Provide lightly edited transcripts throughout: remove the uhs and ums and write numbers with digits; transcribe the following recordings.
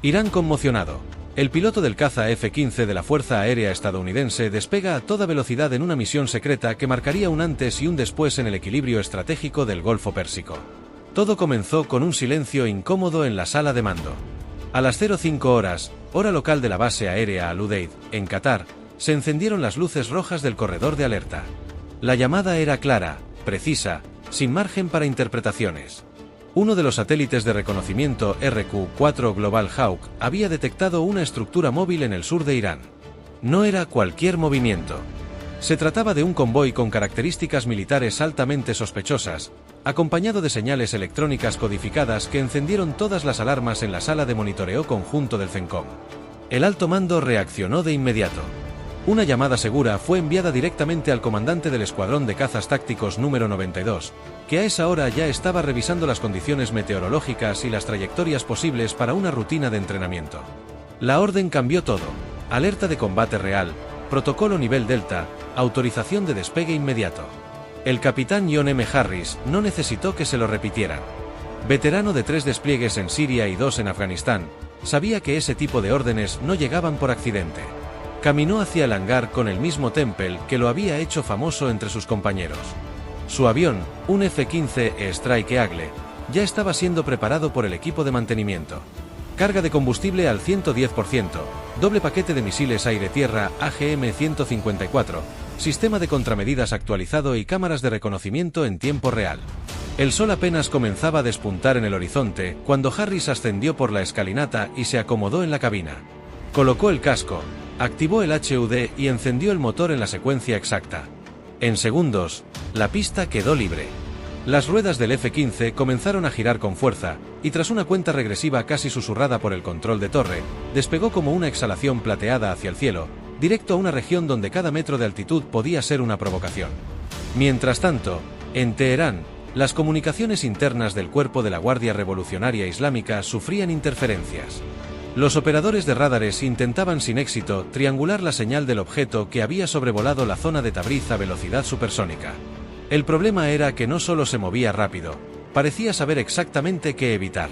Irán conmocionado. El piloto del caza F-15 de la Fuerza Aérea estadounidense despega a toda velocidad en una misión secreta que marcaría un antes y un después en el equilibrio estratégico del Golfo Pérsico. Todo comenzó con un silencio incómodo en la sala de mando. A las 05 horas, hora local de la base aérea Al Udeid, en Qatar, se encendieron las luces rojas del corredor de alerta. La llamada era clara, precisa, sin margen para interpretaciones. Uno de los satélites de reconocimiento RQ-4 Global Hawk había detectado una estructura móvil en el sur de Irán. No era cualquier movimiento. Se trataba de un convoy con características militares altamente sospechosas, acompañado de señales electrónicas codificadas que encendieron todas las alarmas en la sala de monitoreo conjunto del CENTCOM. El alto mando reaccionó de inmediato. Una llamada segura fue enviada directamente al comandante del Escuadrón de Cazas Tácticos número 92, que a esa hora ya estaba revisando las condiciones meteorológicas y las trayectorias posibles para una rutina de entrenamiento. La orden cambió todo: alerta de combate real, protocolo nivel Delta, autorización de despegue inmediato. El capitán John M. Harris no necesitó que se lo repitieran. Veterano de 3 despliegues en Siria y 2 en Afganistán, sabía que ese tipo de órdenes no llegaban por accidente. Caminó hacia el hangar con el mismo temple que lo había hecho famoso entre sus compañeros. Su avión, un F-15 Strike Eagle, ya estaba siendo preparado por el equipo de mantenimiento. Carga de combustible al 110%, doble paquete de misiles aire-tierra AGM-154, sistema de contramedidas actualizado y cámaras de reconocimiento en tiempo real. El sol apenas comenzaba a despuntar en el horizonte cuando Harris ascendió por la escalinata y se acomodó en la cabina. Colocó el casco, activó el HUD y encendió el motor en la secuencia exacta. En segundos, la pista quedó libre. Las ruedas del F-15 comenzaron a girar con fuerza, y tras una cuenta regresiva casi susurrada por el control de torre, despegó como una exhalación plateada hacia el cielo, directo a una región donde cada metro de altitud podía ser una provocación. Mientras tanto, en Teherán, las comunicaciones internas del cuerpo de la Guardia Revolucionaria Islámica sufrían interferencias. Los operadores de radares intentaban sin éxito triangular la señal del objeto que había sobrevolado la zona de Tabriz a velocidad supersónica. El problema era que no solo se movía rápido, parecía saber exactamente qué evitar.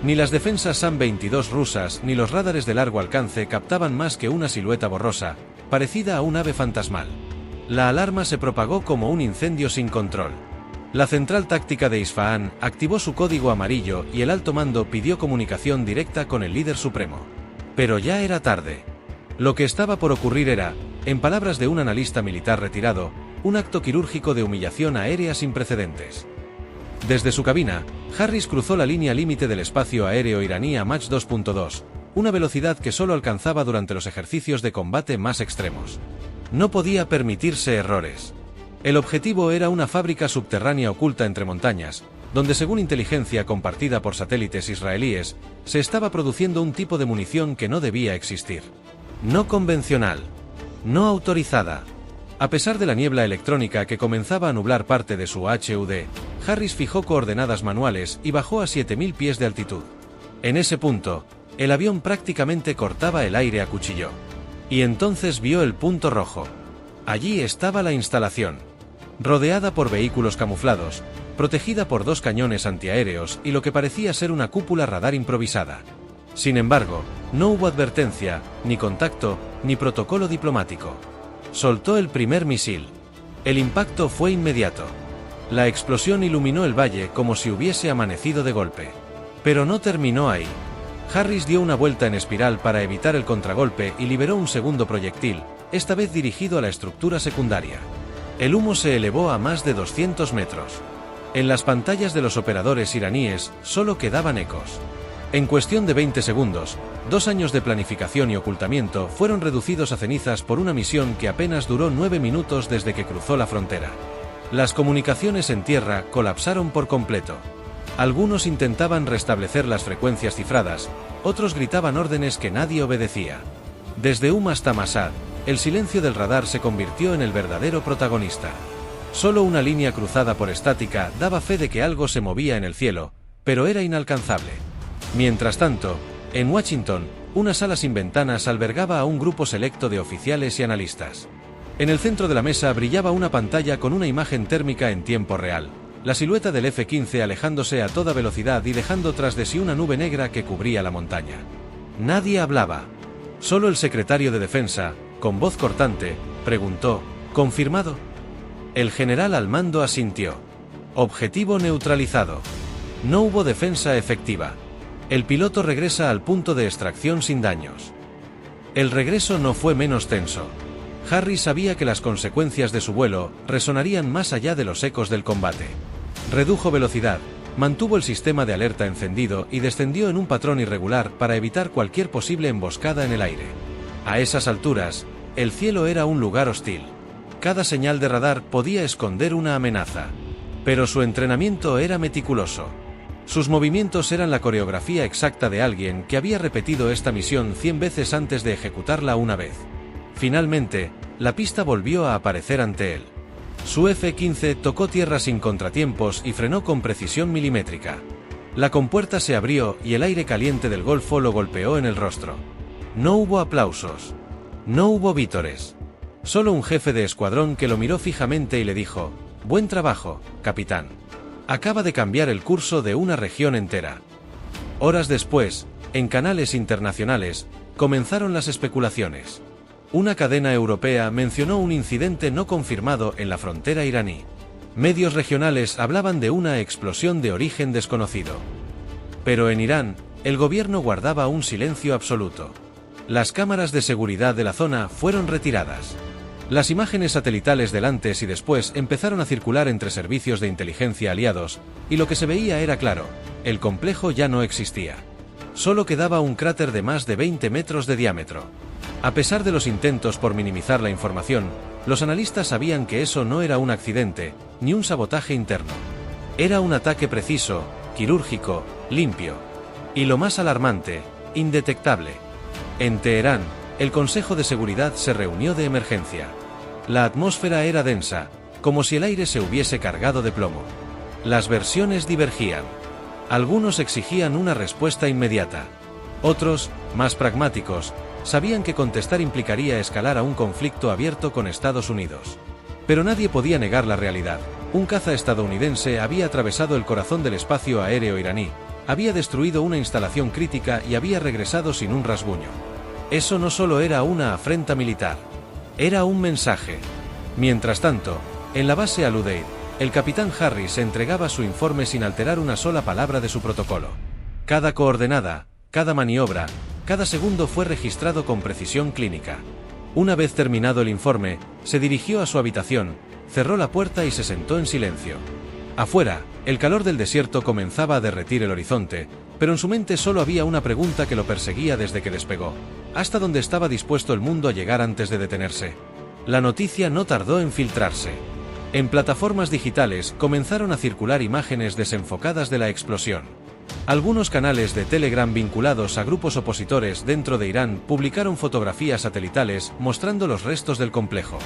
Ni las defensas SAM-22 rusas ni los radares de largo alcance captaban más que una silueta borrosa, parecida a un ave fantasmal. La alarma se propagó como un incendio sin control. La central táctica de Isfahán activó su código amarillo y el alto mando pidió comunicación directa con el líder supremo. Pero ya era tarde. Lo que estaba por ocurrir era, en palabras de un analista militar retirado, un acto quirúrgico de humillación aérea sin precedentes. Desde su cabina, Harris cruzó la línea límite del espacio aéreo iraní a Mach 2.2, una velocidad que solo alcanzaba durante los ejercicios de combate más extremos. No podía permitirse errores. El objetivo era una fábrica subterránea oculta entre montañas, donde según inteligencia compartida por satélites israelíes, se estaba produciendo un tipo de munición que no debía existir. No convencional. No autorizada. A pesar de la niebla electrónica que comenzaba a nublar parte de su HUD, Harris fijó coordenadas manuales y bajó a 7000 pies de altitud. En ese punto, el avión prácticamente cortaba el aire a cuchillo. Y entonces vio el punto rojo. Allí estaba la instalación. Rodeada por vehículos camuflados, protegida por 2 cañones antiaéreos y lo que parecía ser una cúpula radar improvisada. Sin embargo, no hubo advertencia, ni contacto, ni protocolo diplomático. Soltó el primer misil. El impacto fue inmediato. La explosión iluminó el valle como si hubiese amanecido de golpe. Pero no terminó ahí. Harris dio una vuelta en espiral para evitar el contragolpe y liberó un segundo proyectil, esta vez dirigido a la estructura secundaria. El humo se elevó a más de 200 metros. En las pantallas de los operadores iraníes solo quedaban ecos. En cuestión de 20 segundos, 2 años de planificación y ocultamiento fueron reducidos a cenizas por una misión que apenas duró 9 minutos desde que cruzó la frontera. Las comunicaciones en tierra colapsaron por completo. Algunos intentaban restablecer las frecuencias cifradas, otros gritaban órdenes que nadie obedecía. Desde hasta Masad, el silencio del radar se convirtió en el verdadero protagonista. Solo una línea cruzada por estática daba fe de que algo se movía en el cielo, pero era inalcanzable. Mientras tanto, en Washington, una sala sin ventanas albergaba a un grupo selecto de oficiales y analistas. En el centro de la mesa brillaba una pantalla con una imagen térmica en tiempo real, la silueta del F-15 alejándose a toda velocidad y dejando tras de sí una nube negra que cubría la montaña. Nadie hablaba. Solo el secretario de Defensa, con voz cortante, preguntó: ¿confirmado? El general al mando asintió. Objetivo neutralizado. No hubo defensa efectiva. El piloto regresa al punto de extracción sin daños. El regreso no fue menos tenso. Harry sabía que las consecuencias de su vuelo resonarían más allá de los ecos del combate. Redujo velocidad, mantuvo el sistema de alerta encendido y descendió en un patrón irregular para evitar cualquier posible emboscada en el aire. A esas alturas, el cielo era un lugar hostil. Cada señal de radar podía esconder una amenaza. Pero su entrenamiento era meticuloso. Sus movimientos eran la coreografía exacta de alguien que había repetido esta misión 100 veces antes de ejecutarla una vez. Finalmente, la pista volvió a aparecer ante él. Su F-15 tocó tierra sin contratiempos y frenó con precisión milimétrica. La compuerta se abrió y el aire caliente del Golfo lo golpeó en el rostro. No hubo aplausos. No hubo vítores. Solo un jefe de escuadrón que lo miró fijamente y le dijo: «Buen trabajo, capitán. Acaba de cambiar el curso de una región entera». Horas después, en canales internacionales, comenzaron las especulaciones. Una cadena europea mencionó un incidente no confirmado en la frontera iraní. Medios regionales hablaban de una explosión de origen desconocido. Pero en Irán, el gobierno guardaba un silencio absoluto. Las cámaras de seguridad de la zona fueron retiradas. Las imágenes satelitales del antes y después empezaron a circular entre servicios de inteligencia aliados, y lo que se veía era claro: el complejo ya no existía. Solo quedaba un cráter de más de 20 metros de diámetro. A pesar de los intentos por minimizar la información, los analistas sabían que eso no era un accidente, ni un sabotaje interno. Era un ataque preciso, quirúrgico, limpio. Y lo más alarmante, indetectable. En Teherán, el Consejo de Seguridad se reunió de emergencia. La atmósfera era densa, como si el aire se hubiese cargado de plomo. Las versiones divergían. Algunos exigían una respuesta inmediata. Otros, más pragmáticos, sabían que contestar implicaría escalar a un conflicto abierto con Estados Unidos. Pero nadie podía negar la realidad. Un caza estadounidense había atravesado el corazón del espacio aéreo iraní, había destruido una instalación crítica y había regresado sin un rasguño. Eso no solo era una afrenta militar, era un mensaje. Mientras tanto, en la base Al-Udeid, el capitán Harris entregaba su informe sin alterar una sola palabra de su protocolo. Cada coordenada, cada maniobra, cada segundo fue registrado con precisión clínica. Una vez terminado el informe, se dirigió a su habitación, cerró la puerta y se sentó en silencio. Afuera, el calor del desierto comenzaba a derretir el horizonte, pero en su mente solo había una pregunta que lo perseguía desde que despegó: ¿hasta dónde estaba dispuesto el mundo a llegar antes de detenerse? La noticia no tardó en filtrarse. En plataformas digitales comenzaron a circular imágenes desenfocadas de la explosión. Algunos canales de Telegram vinculados a grupos opositores dentro de Irán publicaron fotografías satelitales mostrando los restos del complejo.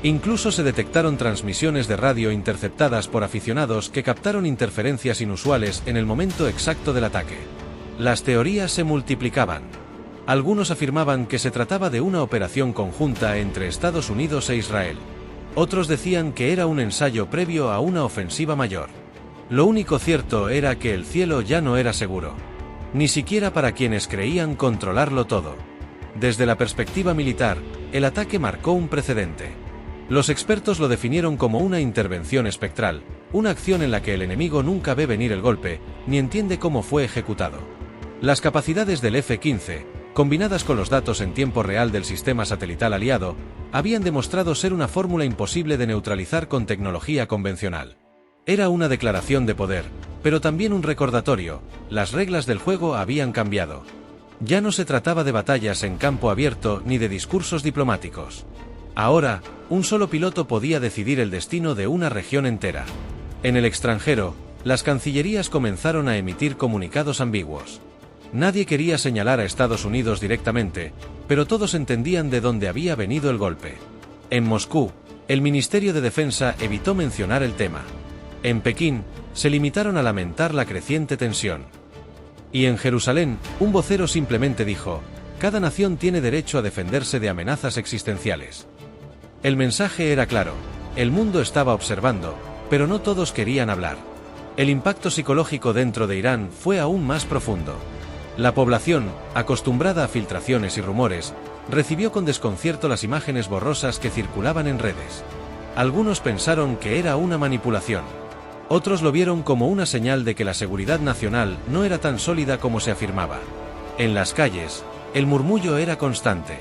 Incluso se detectaron transmisiones de radio interceptadas por aficionados que captaron interferencias inusuales en el momento exacto del ataque. Las teorías se multiplicaban. Algunos afirmaban que se trataba de una operación conjunta entre Estados Unidos e Israel. Otros decían que era un ensayo previo a una ofensiva mayor. Lo único cierto era que el cielo ya no era seguro. Ni siquiera para quienes creían controlarlo todo. Desde la perspectiva militar, el ataque marcó un precedente. Los expertos lo definieron como una intervención espectral, una acción en la que el enemigo nunca ve venir el golpe, ni entiende cómo fue ejecutado. Las capacidades del F-15, combinadas con los datos en tiempo real del sistema satelital aliado, habían demostrado ser una fórmula imposible de neutralizar con tecnología convencional. Era una declaración de poder, pero también un recordatorio: las reglas del juego habían cambiado. Ya no se trataba de batallas en campo abierto ni de discursos diplomáticos. Ahora, un solo piloto podía decidir el destino de una región entera. En el extranjero, las cancillerías comenzaron a emitir comunicados ambiguos. Nadie quería señalar a Estados Unidos directamente, pero todos entendían de dónde había venido el golpe. En Moscú, el Ministerio de Defensa evitó mencionar el tema. En Pekín, se limitaron a lamentar la creciente tensión. Y en Jerusalén, un vocero simplemente dijo: cada nación tiene derecho a defenderse de amenazas existenciales. El mensaje era claro: el mundo estaba observando, pero no todos querían hablar. El impacto psicológico dentro de Irán fue aún más profundo. La población, acostumbrada a filtraciones y rumores, recibió con desconcierto las imágenes borrosas que circulaban en redes. Algunos pensaron que era una manipulación. Otros lo vieron como una señal de que la seguridad nacional no era tan sólida como se afirmaba. En las calles, el murmullo era constante.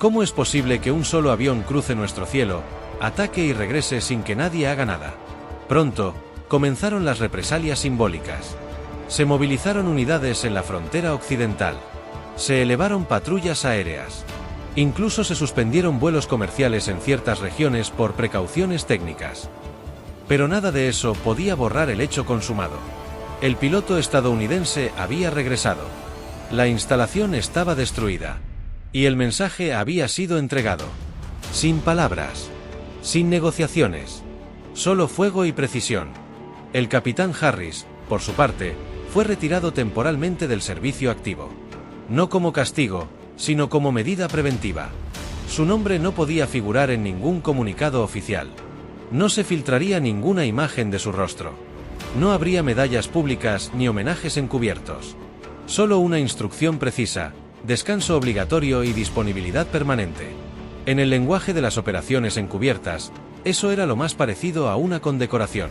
¿Cómo es posible que un solo avión cruce nuestro cielo, ataque y regrese sin que nadie haga nada? Pronto, comenzaron las represalias simbólicas. Se movilizaron unidades en la frontera occidental. Se elevaron patrullas aéreas. Incluso se suspendieron vuelos comerciales en ciertas regiones por precauciones técnicas. Pero nada de eso podía borrar el hecho consumado. El piloto estadounidense había regresado. La instalación estaba destruida. Y el mensaje había sido entregado. Sin palabras. Sin negociaciones. Solo fuego y precisión. El capitán Harris, por su parte, fue retirado temporalmente del servicio activo. No como castigo, sino como medida preventiva. Su nombre no podía figurar en ningún comunicado oficial. No se filtraría ninguna imagen de su rostro. No habría medallas públicas ni homenajes encubiertos. Solo una instrucción precisa, descanso obligatorio y disponibilidad permanente. En el lenguaje de las operaciones encubiertas, eso era lo más parecido a una condecoración.